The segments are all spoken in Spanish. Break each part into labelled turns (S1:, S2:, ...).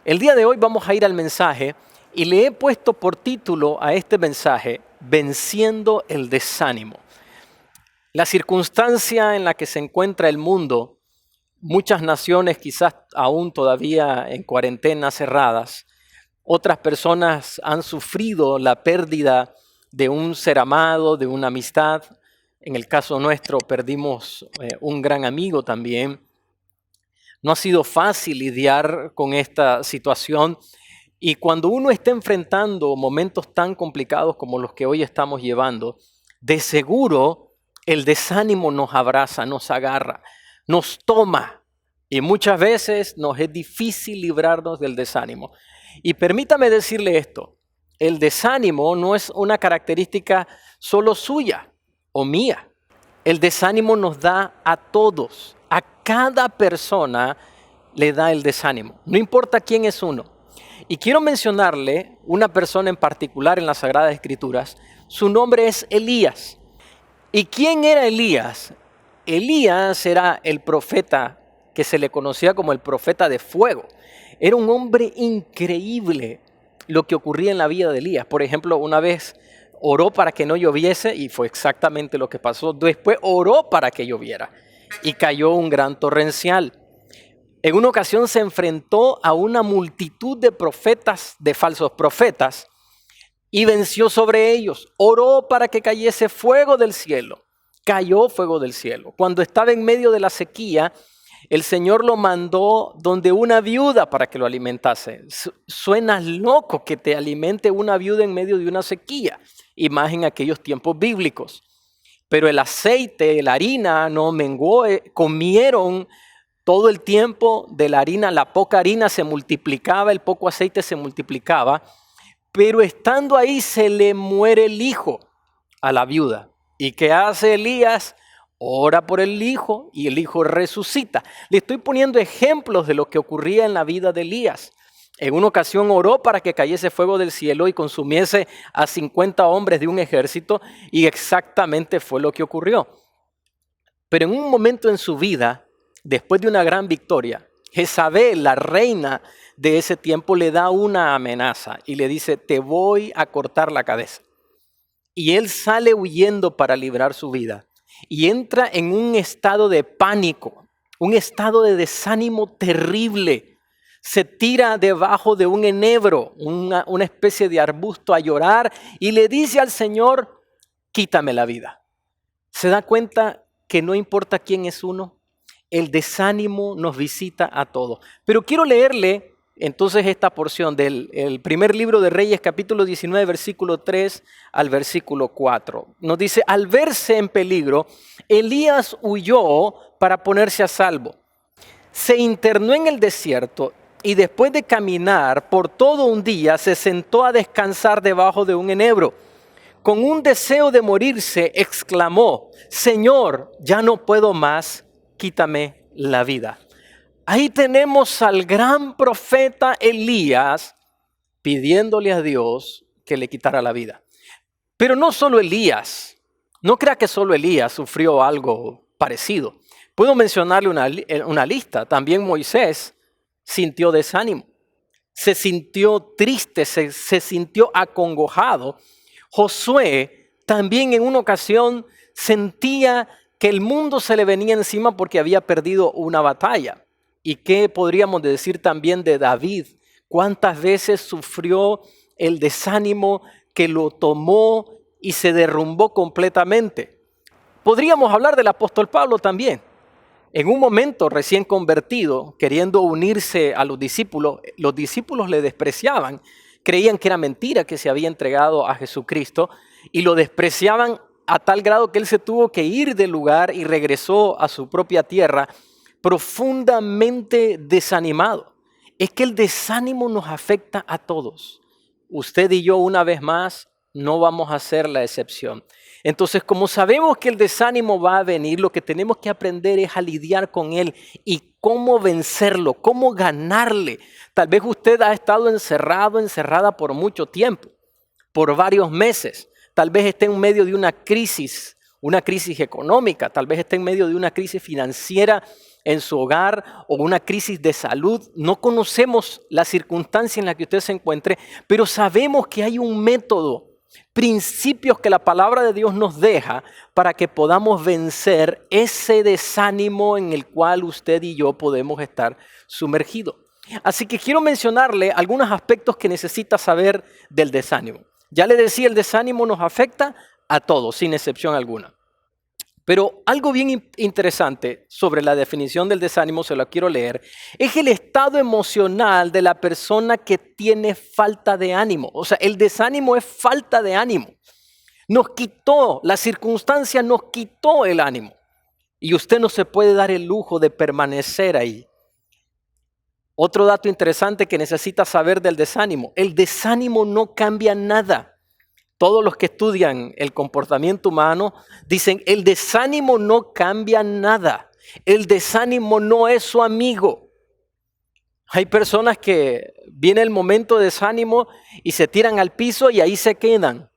S1: El día de hoy vamos a ir al mensaje y le he puesto por título a este mensaje, Venciendo el desánimo. La circunstancia en la que se encuentra el mundo, muchas naciones quizás aún todavía en cuarentena cerradas, otras personas han sufrido la pérdida de un ser amado, de una amistad. En el caso nuestro perdimos un gran amigo también. No ha sido fácil lidiar con esta situación y cuando uno está enfrentando momentos tan complicados como los que hoy estamos llevando, de seguro el desánimo nos abraza, nos agarra, nos toma y muchas veces nos es difícil librarnos del desánimo. Y permítame decirle esto, el desánimo no es una característica solo suya o mía. El desánimo nos da a todos, a cada persona le da el desánimo, no importa quién es uno. Y quiero mencionarle una persona en particular en las Sagradas Escrituras, su nombre es Elías. ¿Y quién era Elías? Elías era el profeta que se le conocía como el profeta de fuego. Era un hombre increíble lo que ocurría en la vida de Elías. Por ejemplo, una vez oró para que no lloviese y fue exactamente lo que pasó. Después oró para que lloviera y cayó un gran torrencial. En una ocasión se enfrentó a una multitud de profetas, de falsos profetas, y venció sobre ellos. Oró para que cayese fuego del cielo. Cayó fuego del cielo. Cuando estaba en medio de la sequía, el Señor lo mandó donde una viuda para que lo alimentase. Suena loco que te alimente una viuda en medio de una sequía, y más en aquellos tiempos bíblicos. Pero el aceite, la harina no menguó, comieron todo el tiempo de la harina, la poca harina se multiplicaba, el poco aceite se multiplicaba, pero estando ahí se le muere el hijo a la viuda. ¿Y qué hace Elías? Ora por el hijo y el hijo resucita. Le estoy poniendo ejemplos de lo que ocurría en la vida de Elías. En una ocasión oró para que cayese fuego del cielo y consumiese a 50 hombres de un ejército, y exactamente fue lo que ocurrió. Pero en un momento en su vida, después de una gran victoria, Jezabel, la reina de ese tiempo, le da una amenaza y le dice: te voy a cortar la cabeza. Y él sale huyendo para librar su vida y entra en un estado de pánico, un estado de desánimo terrible. Se tira debajo de un enebro, una especie de arbusto, a llorar y le dice al Señor: quítame la vida. ¿Se da cuenta que no importa quién es uno? El desánimo nos visita a todos. Pero quiero leerle entonces esta porción del primer libro de Reyes, capítulo 19, versículo 3 al versículo 4. Nos dice: al verse en peligro, Elías huyó para ponerse a salvo. Se internó en el desierto y después de caminar por todo un día, se sentó a descansar debajo de un enebro. Con un deseo de morirse, exclamó: Señor, ya no puedo más, quítame la vida. Ahí tenemos al gran profeta Elías pidiéndole a Dios que le quitara la vida. Pero no solo Elías, no crea que solo Elías sufrió algo parecido. Puedo mencionarle una lista. También Moisés sintió desánimo, se sintió triste, se sintió acongojado. Josué también en una ocasión sentía que el mundo se le venía encima porque había perdido una batalla. ¿Y qué podríamos decir también de David? ¿Cuántas veces sufrió el desánimo que lo tomó y se derrumbó completamente? Podríamos hablar del apóstol Pablo también. En un momento recién convertido, queriendo unirse a los discípulos le despreciaban. Creían que era mentira que se había entregado a Jesucristo y lo despreciaban a tal grado que él se tuvo que ir del lugar y regresó a su propia tierra profundamente desanimado. Es que el desánimo nos afecta a todos. Usted y yo, una vez más, no vamos a ser la excepción. Entonces, como sabemos que el desánimo va a venir, lo que tenemos que aprender es a lidiar con él y cómo vencerlo, cómo ganarle. Tal vez usted ha estado encerrado, encerrada por mucho tiempo, por varios meses. Tal vez esté en medio de una crisis económica, tal vez esté en medio de una crisis financiera en su hogar o una crisis de salud. No conocemos la circunstancia en la que usted se encuentre, pero sabemos que hay un método, principios que la palabra de Dios nos deja para que podamos vencer ese desánimo en el cual usted y yo podemos estar sumergidos. Así que quiero mencionarle algunos aspectos que necesita saber del desánimo. Ya le decía, el desánimo nos afecta a todos, sin excepción alguna. Pero algo bien interesante sobre la definición del desánimo, se lo quiero leer, es el estado emocional de la persona que tiene falta de ánimo. O sea, el desánimo es falta de ánimo. Nos quitó, la circunstancia nos quitó el ánimo. Y usted no se puede dar el lujo de permanecer ahí. Otro dato interesante que necesita saber del desánimo: el desánimo no cambia nada. Todos los que estudian el comportamiento humano dicen, el desánimo no cambia nada. El desánimo no es su amigo. Hay personas que viene el momento de desánimo y se tiran al piso y ahí se quedan.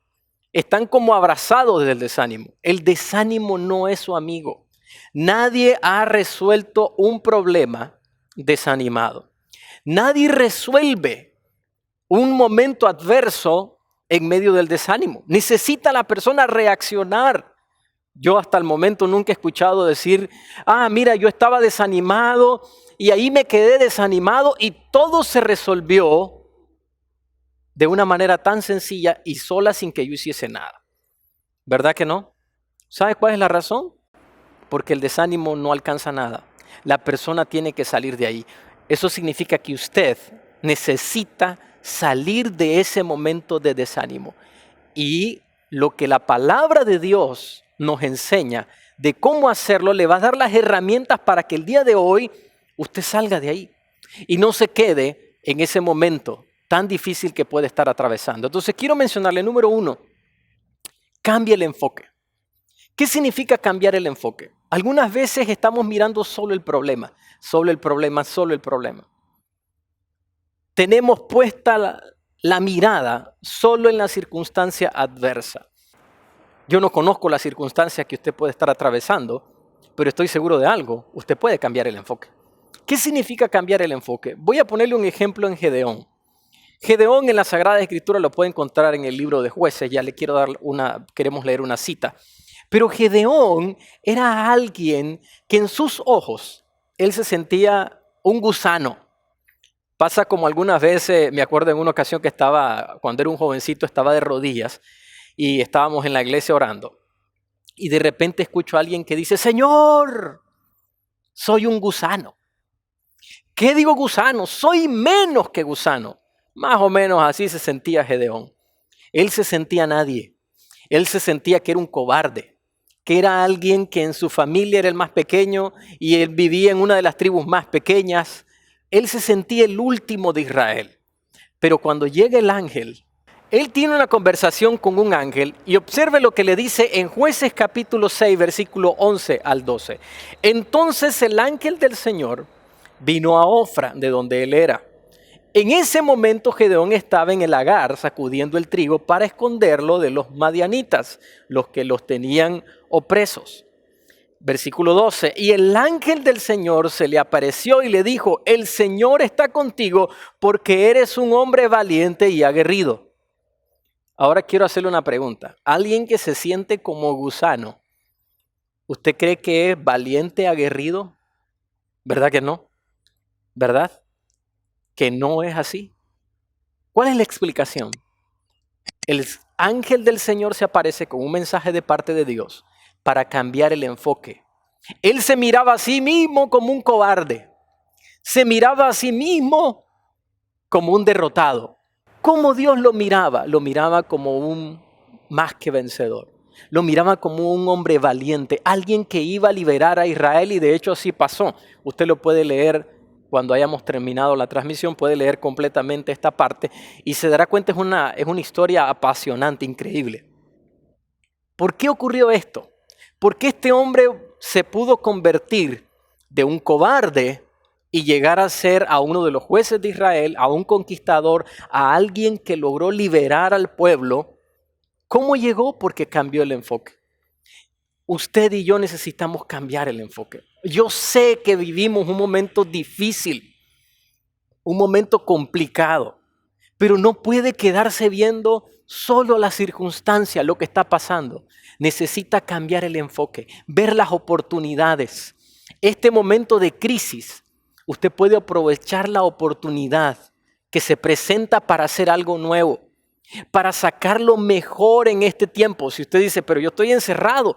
S1: Están como abrazados del desánimo. El desánimo no es su amigo. Nadie ha resuelto un problema desanimado. Nadie resuelve un momento adverso en medio del desánimo. Necesita la persona reaccionar. Yo hasta el momento nunca he escuchado decir, mira, yo estaba desanimado y ahí me quedé desanimado y todo se resolvió de una manera tan sencilla y sola sin que yo hiciese nada. ¿Verdad que no? ¿Sabe cuál es la razón? Porque el desánimo no alcanza nada. La persona tiene que salir de ahí. Eso significa que usted necesita salir de ese momento de desánimo. Y lo que la palabra de Dios nos enseña de cómo hacerlo, le va a dar las herramientas para que el día de hoy usted salga de ahí y no se quede en ese momento tan difícil que puede estar atravesando. Entonces quiero mencionarle, número 1, cambie el enfoque. ¿Qué significa cambiar el enfoque? Algunas veces estamos mirando solo el problema, solo el problema, solo el problema. Tenemos puesta la mirada solo en la circunstancia adversa. Yo no conozco la circunstancia que usted puede estar atravesando, pero estoy seguro de algo: usted puede cambiar el enfoque. ¿Qué significa cambiar el enfoque? Voy a ponerle un ejemplo en Gedeón. Gedeón en la Sagrada Escritura lo puede encontrar en el libro de Jueces. Ya le queremos leer una cita. Pero Gedeón era alguien que en sus ojos él se sentía un gusano. Pasa como algunas veces, me acuerdo en una ocasión que cuando era un jovencito, estaba de rodillas y estábamos en la iglesia orando. Y de repente escucho a alguien que dice, Señor, soy un gusano. ¿Qué digo gusano? Soy menos que gusano. Más o menos así se sentía Gedeón. Él se sentía nadie. Él se sentía que era un cobarde, que era alguien que en su familia era el más pequeño y él vivía en una de las tribus más pequeñas. Él se sentía el último de Israel. Pero cuando llega el ángel, él tiene una conversación con un ángel y observe lo que le dice en Jueces capítulo 6, versículo 11 al 12. Entonces el ángel del Señor vino a Ofra, de donde él era. En ese momento Gedeón estaba en el lagar sacudiendo el trigo para esconderlo de los madianitas, los que los tenían opresos. Versículo 12, y el ángel del Señor se le apareció y le dijo, el Señor está contigo porque eres un hombre valiente y aguerrido. Ahora quiero hacerle una pregunta. Alguien que se siente como gusano, ¿usted cree que es valiente, aguerrido? ¿Verdad que no? ¿Verdad? Que no es así. ¿Cuál es la explicación? El ángel del Señor se aparece con un mensaje de parte de Dios para cambiar el enfoque. Él se miraba a sí mismo como un cobarde. Se miraba a sí mismo como un derrotado. ¿Cómo Dios lo miraba? Lo miraba como un más que vencedor. Lo miraba como un hombre valiente, alguien que iba a liberar a Israel, y de hecho así pasó. Usted lo puede leer cuando hayamos terminado la transmisión, puede leer completamente esta parte y se dará cuenta, es una historia apasionante, increíble. ¿Por qué ocurrió esto? ¿Por qué este hombre se pudo convertir de un cobarde y llegar a ser a uno de los jueces de Israel, a un conquistador, a alguien que logró liberar al pueblo? ¿Cómo llegó? Porque cambió el enfoque. Usted y yo necesitamos cambiar el enfoque. Yo sé que vivimos un momento difícil, un momento complicado, pero no puede quedarse viendo solo la circunstancia, lo que está pasando. Necesita cambiar el enfoque, ver las oportunidades. Este momento de crisis, usted puede aprovechar la oportunidad que se presenta para hacer algo nuevo, para sacarlo mejor en este tiempo. Si usted dice, pero yo estoy encerrado,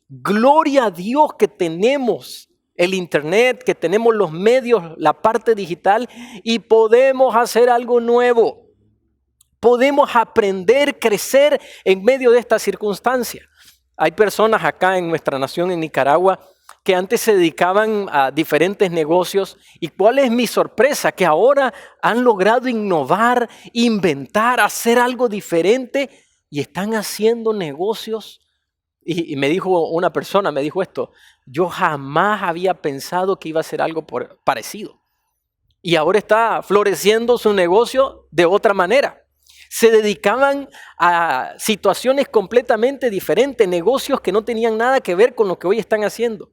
S1: gloria a Dios que tenemos el internet, que tenemos los medios, la parte digital y podemos hacer algo nuevo. Podemos aprender, crecer en medio de esta circunstancia. Hay personas acá en nuestra nación, en Nicaragua, que antes se dedicaban a diferentes negocios. ¿Y cuál es mi sorpresa? Que ahora han logrado innovar, inventar, hacer algo diferente y están haciendo negocios. Y me dijo una persona, me dijo esto, yo jamás había pensado que iba a ser algo parecido. Y ahora está floreciendo su negocio de otra manera. Se dedicaban a situaciones completamente diferentes, negocios que no tenían nada que ver con lo que hoy están haciendo.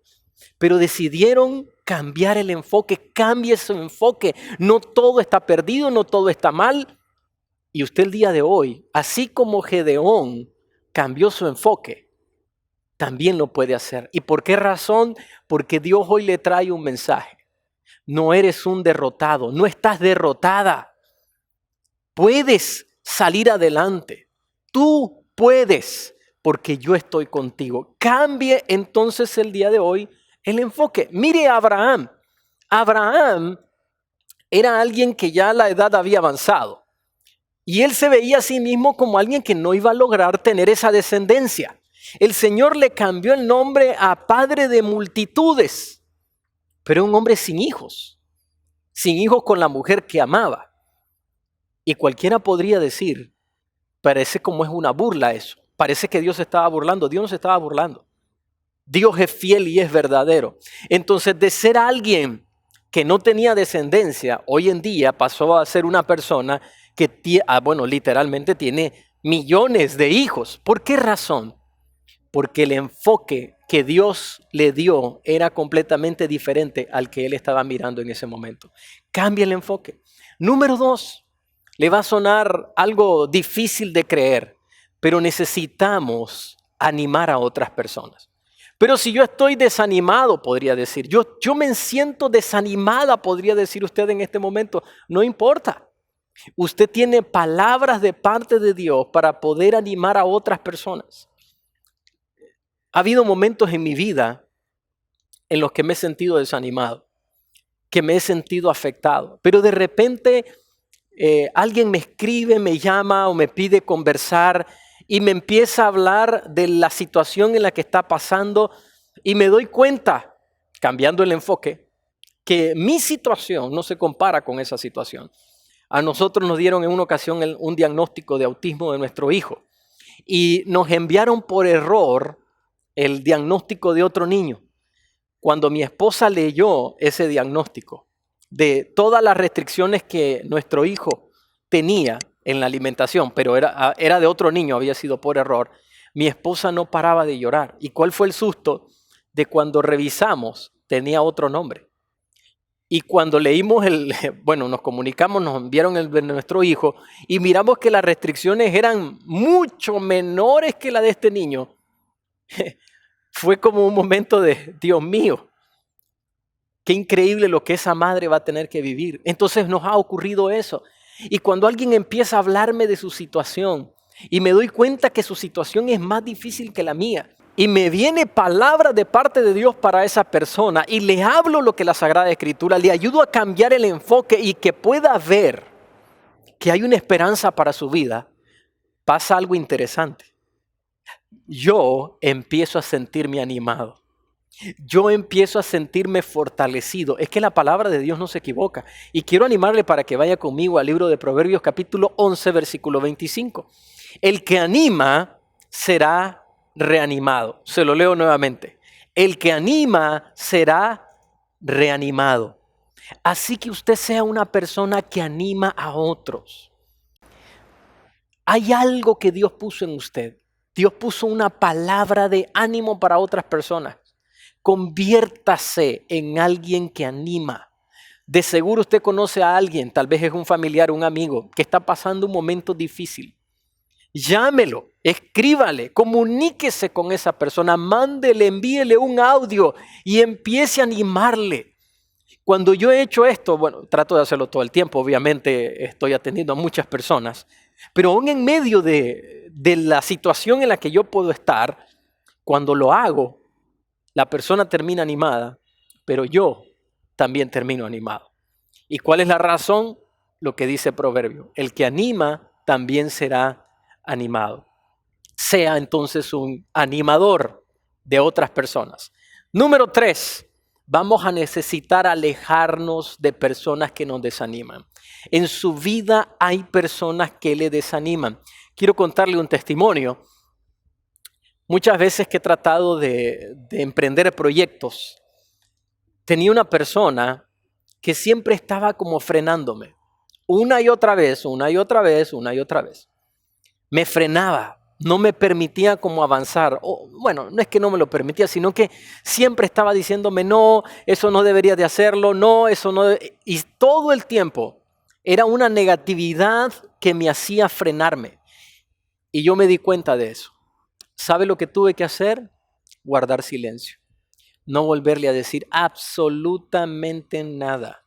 S1: Pero decidieron cambiar el enfoque, cambie su enfoque. No todo está perdido, no todo está mal. Y usted el día de hoy, así como Gedeón cambió su enfoque, también lo puede hacer. ¿Y por qué razón? Porque Dios hoy le trae un mensaje. No eres un derrotado, no estás derrotada. Puedes salir adelante. Tú puedes, porque yo estoy contigo. Cambie entonces el día de hoy el enfoque. Mire a Abraham. Abraham era alguien que ya la edad había avanzado. Y él se veía a sí mismo como alguien que no iba a lograr tener esa descendencia. El Señor le cambió el nombre a padre de multitudes, pero un hombre sin hijos con la mujer que amaba. Y cualquiera podría decir, parece como es una burla eso. Parece que Dios se estaba burlando. Dios no se estaba burlando. Dios es fiel y es verdadero. Entonces, de ser alguien que no tenía descendencia, hoy en día pasó a ser una persona que, literalmente tiene millones de hijos. ¿Por qué razón? Porque el enfoque que Dios le dio era completamente diferente al que él estaba mirando en ese momento. Cambia el enfoque. Número 2. Le va a sonar algo difícil de creer, pero necesitamos animar a otras personas. Pero si yo estoy desanimado, podría decir, yo me siento desanimada, podría decir usted en este momento, no importa. Usted tiene palabras de parte de Dios para poder animar a otras personas. Ha habido momentos en mi vida en los que me he sentido desanimado, que me he sentido afectado, pero de repente alguien me escribe, me llama o me pide conversar y me empieza a hablar de la situación en la que está pasando y me doy cuenta, cambiando el enfoque, que mi situación no se compara con esa situación. A nosotros nos dieron en una ocasión un diagnóstico de autismo de nuestro hijo y nos enviaron por error el diagnóstico de otro niño. Cuando mi esposa leyó ese diagnóstico, de todas las restricciones que nuestro hijo tenía en la alimentación, pero era de otro niño, había sido por error, mi esposa no paraba de llorar. ¿Y cuál fue el susto? De cuando revisamos, tenía otro nombre. Y cuando leímos nos comunicamos, nos enviaron el de nuestro hijo y miramos que las restricciones eran mucho menores que la de este niño. Fue como un momento de, Dios mío, qué increíble lo que esa madre va a tener que vivir. Entonces nos ha ocurrido eso. Y cuando alguien empieza a hablarme de su situación y me doy cuenta que su situación es más difícil que la mía y me viene palabra de parte de Dios para esa persona y le hablo lo que la Sagrada Escritura, le ayudo a cambiar el enfoque y que pueda ver que hay una esperanza para su vida, pasa algo interesante. Yo empiezo a sentirme animado. Yo empiezo a sentirme fortalecido. Es que la palabra de Dios no se equivoca. Y quiero animarle para que vaya conmigo al libro de Proverbios capítulo 11, versículo 25. El que anima será reanimado. Se lo leo nuevamente. El que anima será reanimado. Así que usted sea una persona que anima a otros. Hay algo que Dios puso en usted. Dios puso una palabra de ánimo para otras personas. Conviértase en alguien que anima. De seguro usted conoce a alguien, tal vez es un familiar, un amigo, que está pasando un momento difícil. Llámelo, escríbale, comuníquese con esa persona, mándele, envíele un audio y empiece a animarle. Cuando yo he hecho esto, bueno, trato de hacerlo todo el tiempo, obviamente estoy atendiendo a muchas personas, pero aún en medio de la situación en la que yo puedo estar, cuando lo hago, la persona termina animada, pero yo también termino animado. ¿Y cuál es la razón? Lo que dice el proverbio, el que anima también será animado. Sea entonces un animador de otras personas. Número 3, vamos a necesitar alejarnos de personas que nos desaniman. En su vida hay personas que le desaniman. Quiero contarle un testimonio. Muchas veces que he tratado de emprender proyectos, tenía una persona que siempre estaba como frenándome. Una y otra vez, una y otra vez, una y otra vez. Me frenaba, no me permitía como avanzar. Bueno, no es que no me lo permitía, sino que siempre estaba diciéndome, no, eso no debería de hacerlo, no, eso no. Y todo el tiempo era una negatividad que me hacía frenarme. Y yo me di cuenta de eso. ¿Sabe lo que tuve que hacer? Guardar silencio. No volverle a decir absolutamente nada.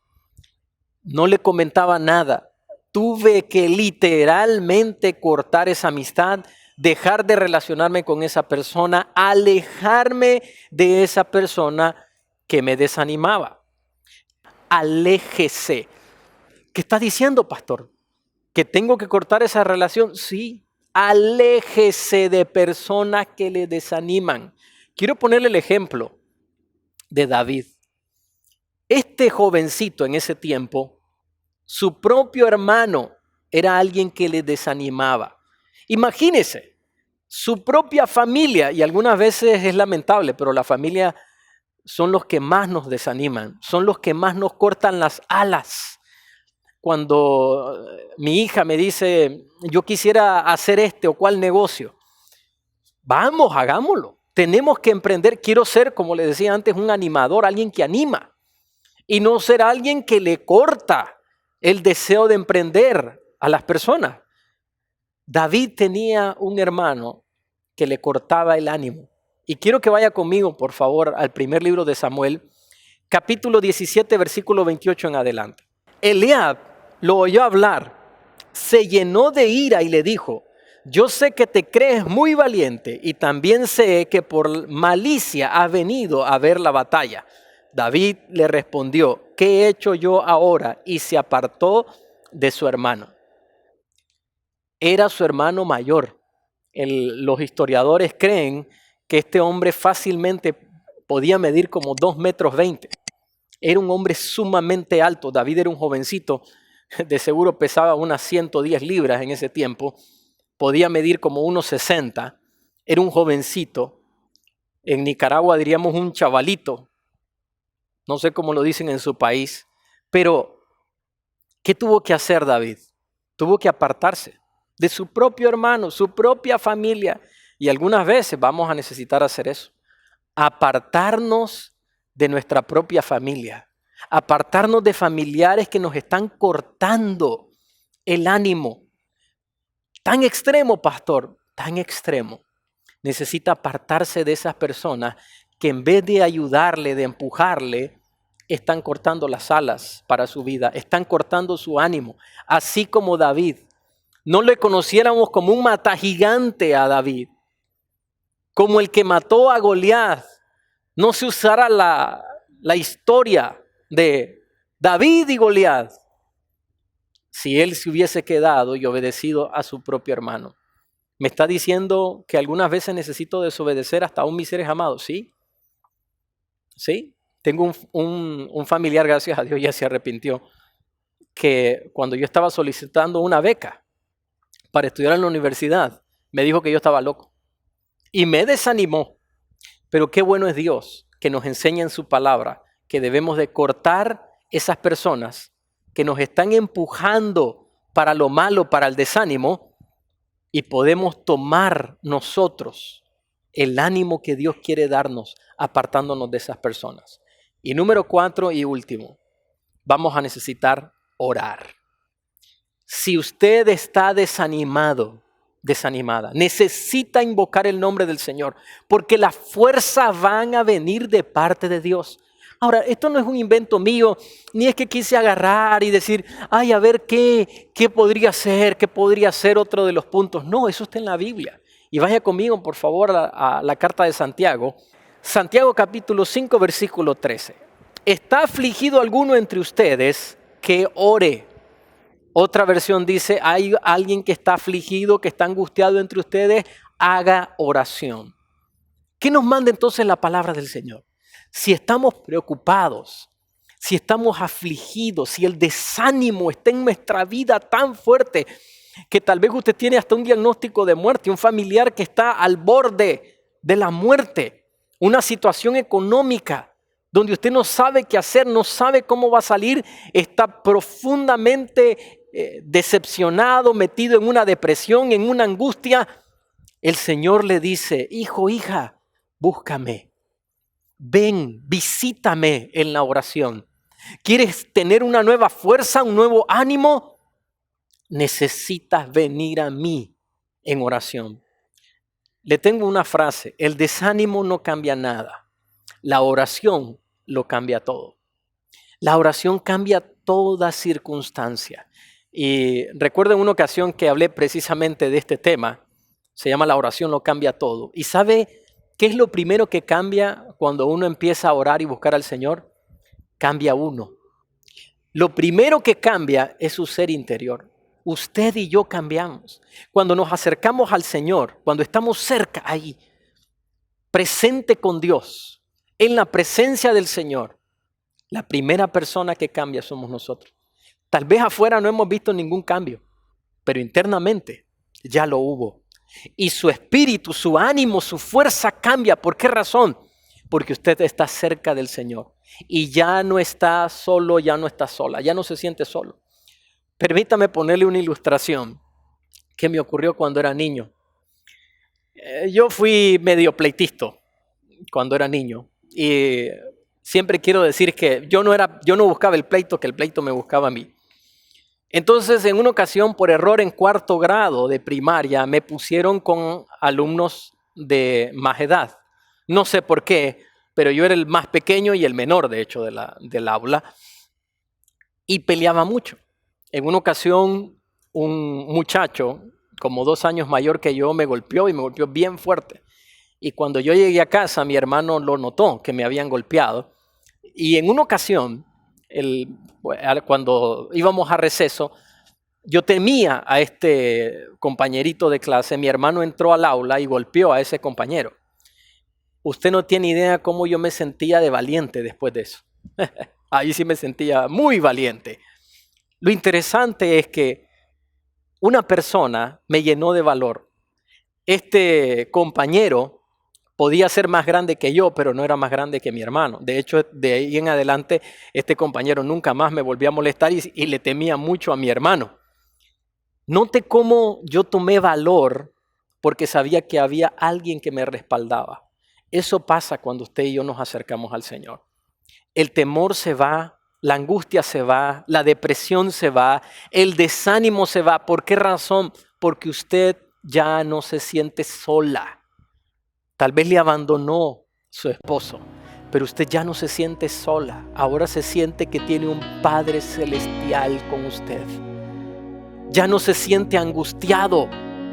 S1: No le comentaba nada. Tuve que literalmente cortar esa amistad, dejar de relacionarme con esa persona, alejarme de esa persona que me desanimaba. Aléjese. ¿Qué está diciendo, pastor? ¿Que tengo que cortar esa relación? Sí. Aléjese de personas que le desaniman. Quiero ponerle el ejemplo de David. Este jovencito en ese tiempo, su propio hermano era alguien que le desanimaba. Imagínese, su propia familia, y algunas veces es lamentable, pero la familia son los que más nos desaniman, son los que más nos cortan las alas. Cuando mi hija me dice, yo quisiera hacer este o cual negocio, vamos, hagámoslo. Tenemos que emprender. Quiero ser, como le decía antes, un animador, alguien que anima. Y no ser alguien que le corta el deseo de emprender a las personas. David tenía un hermano que le cortaba el ánimo. Y quiero que vaya conmigo, por favor, al primer libro de Samuel, capítulo 17, versículo 28 en adelante. Eliab lo oyó hablar, se llenó de ira y le dijo, yo sé que te crees muy valiente y también sé que por malicia has venido a ver la batalla. David le respondió, ¿qué he hecho yo ahora? Y se apartó de su hermano. Era su hermano mayor. Los historiadores creen que este hombre fácilmente podía medir como 2,20 metros. Era un hombre sumamente alto. David era un jovencito, de seguro pesaba unas 110 libras en ese tiempo. Podía medir como 1,60. Era un jovencito. En Nicaragua diríamos un chavalito. No sé cómo lo dicen en su país. Pero, ¿qué tuvo que hacer David? Tuvo que apartarse de su propio hermano, su propia familia. Y algunas veces vamos a necesitar hacer eso. Apartarnos de nuestra propia familia. Apartarnos de familiares que nos están cortando el ánimo. Tan extremo, pastor, tan extremo. Necesita apartarse de esas personas que en vez de ayudarle, de empujarle, están cortando las alas para su vida, están cortando su ánimo. Así como David. No le conociéramos como un matagigante a David, como el que mató a Goliat. No se usara la historia de David y Goliat si él se hubiese quedado y obedecido a su propio hermano. ¿Me está diciendo que algunas veces necesito desobedecer hasta aún mis seres amados? Sí. Sí. Tengo un familiar, gracias a Dios, ya se arrepintió, que cuando yo estaba solicitando una beca para estudiar en la universidad, me dijo que yo estaba loco. Y me desanimó. Pero qué bueno es Dios que nos enseña en su palabra que debemos de cortar esas personas que nos están empujando para lo malo, para el desánimo, y podemos tomar nosotros el ánimo que Dios quiere darnos apartándonos de esas personas. Y número 4 y último, vamos a necesitar orar. Si usted está desanimado, desanimada, necesita invocar el nombre del Señor, porque las fuerzas van a venir de parte de Dios. Ahora, esto no es un invento mío, ni es que quise agarrar y decir, ay, a ver qué podría ser otro de los puntos. No, eso está en la Biblia. Y vaya conmigo, por favor, a la carta de Santiago. Santiago capítulo 5, versículo 13. ¿Está afligido alguno entre ustedes? Que ore. Otra versión dice, hay alguien que está afligido, que está angustiado entre ustedes, haga oración. ¿Qué nos manda entonces la palabra del Señor? Si estamos preocupados, si estamos afligidos, si el desánimo está en nuestra vida tan fuerte que tal vez usted tiene hasta un diagnóstico de muerte, un familiar que está al borde de la muerte, una situación económica donde usted no sabe qué hacer, no sabe cómo va a salir, está profundamente decepcionado, metido en una depresión, en una angustia, el Señor le dice, hijo, hija, búscame. Ven, visítame en la oración. ¿Quieres tener una nueva fuerza, un nuevo ánimo? Necesitas venir a mí en oración. Le tengo una frase, el desánimo no cambia nada. La oración lo cambia todo. La oración cambia toda circunstancia. Y recuerdo en una ocasión que hablé precisamente de este tema, se llama La oración lo cambia todo. ¿Y sabe qué es lo primero que cambia cuando uno empieza a orar y buscar al Señor? Cambia uno. Lo primero que cambia es su ser interior. Usted y yo cambiamos. Cuando nos acercamos al Señor, cuando estamos cerca ahí, presente con Dios, en la presencia del Señor, la primera persona que cambia somos nosotros. Tal vez afuera no hemos visto ningún cambio, pero internamente ya lo hubo. Y su espíritu, su ánimo, su fuerza cambia. ¿Por qué razón? Porque usted está cerca del Señor y ya no está solo, ya no está sola, ya no se siente solo. Permítame ponerle una ilustración que me ocurrió cuando era niño. Yo fui medio pleitisto cuando era niño y siempre quiero decir que yo no buscaba el pleito, que el pleito me buscaba a mí. Entonces, en una ocasión, por error en 4º grado de primaria, me pusieron con alumnos de más edad. No sé por qué, pero yo era el más pequeño y el menor, de hecho, del aula. Y peleaba mucho. En una ocasión, un muchacho, como 2 años mayor que yo, me golpeó y me golpeó bien fuerte. Y cuando yo llegué a casa, mi hermano lo notó, que me habían golpeado. Y en una ocasión, cuando íbamos a receso, yo temía a este compañerito de clase. Mi hermano entró al aula y golpeó a ese compañero. Usted no tiene idea cómo yo me sentía de valiente después de eso. Ahí sí me sentía muy valiente. Lo interesante es que una persona me llenó de valor. Este compañero podía ser más grande que yo, pero no era más grande que mi hermano. De hecho, de ahí en adelante, este compañero nunca más me volvió a molestar y le temía mucho a mi hermano. Note cómo yo tomé valor porque sabía que había alguien que me respaldaba. Eso pasa cuando usted y yo nos acercamos al Señor. El temor se va, la angustia se va, la depresión se va, el desánimo se va. ¿Por qué razón? Porque usted ya no se siente sola. Tal vez le abandonó su esposo, pero usted ya no se siente sola. Ahora se siente que tiene un Padre celestial con usted. Ya no se siente angustiado,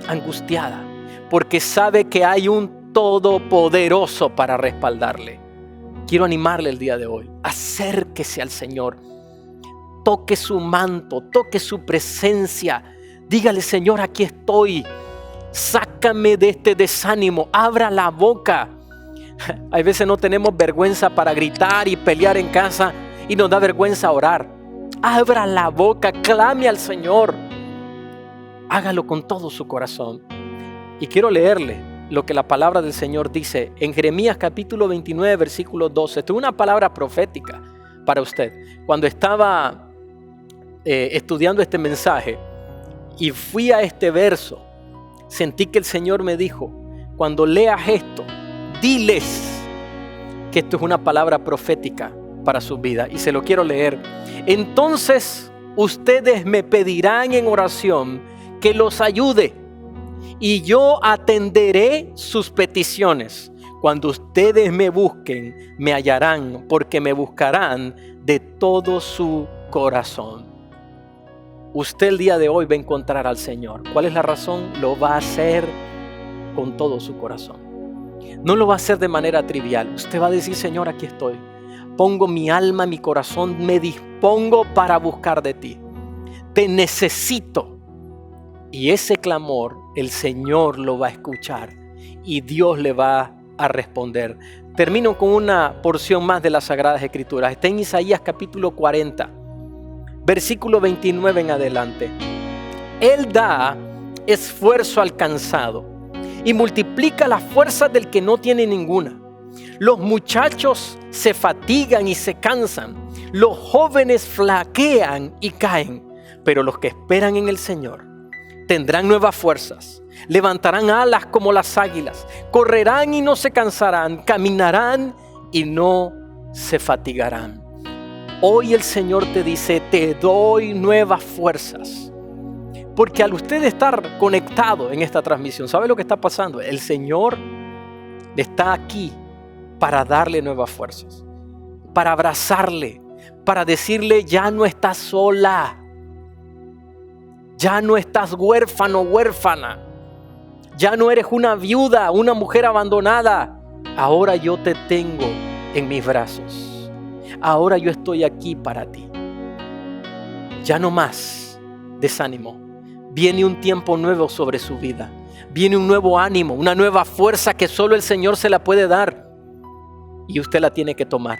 S1: angustiada, porque sabe que hay un todopoderoso para respaldarle. Quiero animarle el día de hoy. Acérquese al Señor. Toque su manto, toque su presencia. Dígale, Señor, aquí estoy. Sácame de este desánimo. Abra la boca. Hay veces no tenemos vergüenza para gritar y pelear en casa y nos da vergüenza orar. Abra la boca, clame al Señor. Hágalo con todo su corazón. Y quiero leerle lo que la palabra del Señor dice en Jeremías capítulo 29, versículo 12. Esto es una palabra profética para usted. Cuando estaba estudiando este mensaje y fui a este verso, sentí que el Señor me dijo, cuando leas esto, diles que esto es una palabra profética para su vida. Y se lo quiero leer. Entonces ustedes me pedirán en oración que los ayude y yo atenderé sus peticiones. Cuando ustedes me busquen, me hallarán, porque me buscarán de todo su corazón. Usted el día de hoy va a encontrar al Señor. ¿Cuál es la razón? Lo va a hacer con todo su corazón. No lo va a hacer de manera trivial. Usted va a decir: Señor, aquí estoy. Pongo mi alma, mi corazón, me dispongo para buscar de ti. Te necesito. Y ese clamor, el Señor lo va a escuchar y Dios le va a responder. Termino con una porción más de las Sagradas Escrituras. Está en Isaías capítulo 40, versículo 29 en adelante. Él da esfuerzo al cansado y multiplica las fuerzas del que no tiene ninguna. Los muchachos se fatigan y se cansan. Los jóvenes flaquean y caen. Pero los que esperan en el Señor tendrán nuevas fuerzas. Levantarán alas como las águilas. Correrán y no se cansarán. Caminarán y no se fatigarán. Hoy el Señor te dice: te doy nuevas fuerzas. Porque al usted estar conectado en esta transmisión, ¿sabe lo que está pasando? El Señor está aquí para darle nuevas fuerzas, para abrazarle, para decirle: ya no estás sola, ya no estás huérfano, huérfana, ya no eres una viuda, una mujer abandonada. Ahora yo te tengo en mis brazos, ahora yo estoy aquí para ti. Ya no más desánimo. Viene un tiempo nuevo sobre su vida. Viene un nuevo ánimo, una nueva fuerza que solo el Señor se la puede dar. Y usted la tiene que tomar.